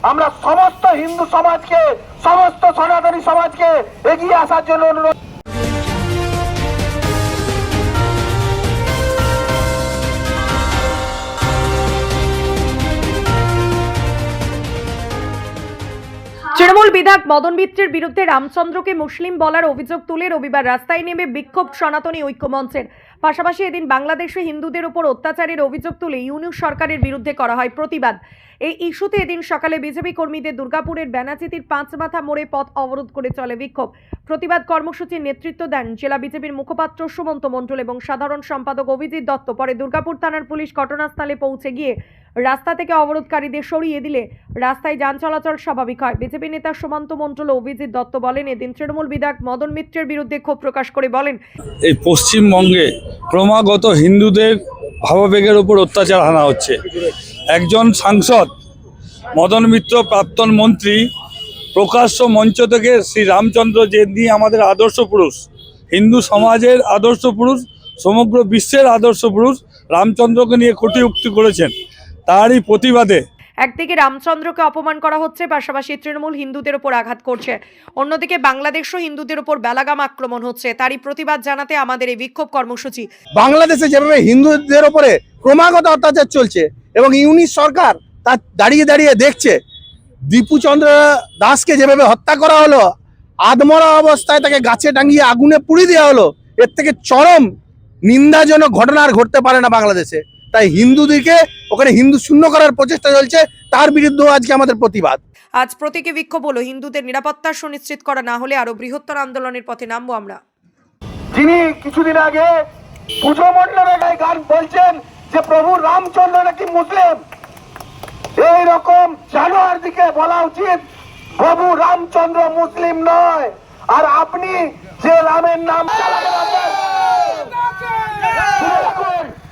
আমরা সমস্ত হিন্দু সমাজকে, সমস্ত সনাতনী সমাজকে এগিয়ে আসার জন্য অনুরোধ। তৃণমূল বিধায়ক মদন মিত্রের বিরুদ্ধে রামচন্দ্রকে মুসলিম বলার অভিযোগ তুলে রবিবার রাস্তায় নেমে বিক্ষোভ সনাতনী ঐক্য মঞ্চের। পাশাপাশি এদিন বাংলাদেশে হিন্দুদের উপর অত্যাচারের অভিযোগ তুলে ইউনিয়ন সরকারের বিরুদ্ধে করা হয় প্রতিবাদ। এই ইস্যুতে এদিন সকালে বিজেপি কর্মীদের দুর্গাপুরের বেনাচিতির পাঁচমাথা মোড়ে পথ অবরোধ করে চলে বিক্ষোভ। প্রতিবাদ কর্মসূচির নেতৃত্ব দেন জেলা বিজেপির মুখপাত্র সুমন্ত মণ্ডল এবং সাধারণ সম্পাদক অভিজিৎ দত্ত। পরে দুর্গাপুর থানার পুলিশ ঘটনাস্থলে পৌঁছে গিয়ে রাস্তা থেকে অবরোধকারীদের সরিয়ে দিলে রাস্তায় যান চলাচল স্বাভাবিক হয়। বিজেপি নেতা সুমন্ত মণ্ডল ও অভিজিৎ দত্ত বলেন, এদিন তৃণমূল বিধায়ক মদন মিত্রের বিরুদ্ধে ক্ষোভ প্রকাশ করে বলেন, এই পশ্চিমবঙ্গে ক্রমাগত হিন্দুদের ভাবাবেগের উপর অত্যাচার হানা হচ্ছে। একজন সাংসদ মদন মিত্র প্রাক্তন মন্ত্রী প্রকাশ্য মঞ্চ থেকে শ্রী রামচন্দ্র যে নিয়ে আমাদের আদর্শ পুরুষ, হিন্দু সমাজের আদর্শ পুরুষ, সমগ্র বিশ্বের আদর্শ পুরুষ রামচন্দ্রকে নিয়ে কটূক্তি করেছেন। তারই প্রতিবাদে একদিকে রামচন্দ্রকে অপমান করা হচ্ছে, পাশাপাশি তৃণমূল হিন্দুদের উপর আঘাত করছে, অন্যদিকে বাংলাদেশও হিন্দুদের উপর বেলাগাম আক্রমণ হচ্ছে। তারই প্রতিবাদ জানাতে আমাদের এই বিক্ষোভ কর্মসূচি। বাংলাদেশে যেভাবে হিন্দুদের উপরে ক্রমাগত অত্যাচার চলছে এবং ইউনিট সরকার তা দাঁড়িয়ে দাঁড়িয়ে দেখছে, দীপুচন্দ্র দাসকে যেভাবে হত্যা করা হলো, আধমরা অবস্থায় তাকে গাছে টাঙিয়ে আগুনে পুড়িয়ে দেওয়া হলো, এর থেকে চরম নিন্দাজনক ঘটনা আর ঘটতে পারে না বাংলাদেশে। তাই হিন্দুদেরকে ওখানে হিন্দু শূন্য করার প্রচেষ্টা চলছে, তার বিরুদ্ধেও আজকে আমাদের প্রতিবাদ। আজ প্রতীকী বিক্ষোভ হলো, হিন্দুদের নিরাপত্তা সুনিশ্চিত করা না হলে আরো বৃহত্তর আন্দোলনের পথে নামবো আমরা। যিনি কিছুদিন আগে পুজো মণ্ডপে গান বলছেন যে প্রভু রামচন্দ্র নাকি মুসলিম, এই রকম জানোয়ার দিকে বলা উচিত প্রভু রামচন্দ্র মুসলিম নয়। আর আপনি যে রামের নাম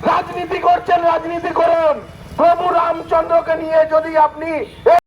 রাজনীতি করছেন, রাজনীতি করুন। প্রভু রামচন্দ্রকে নিয়ে যদি আপনি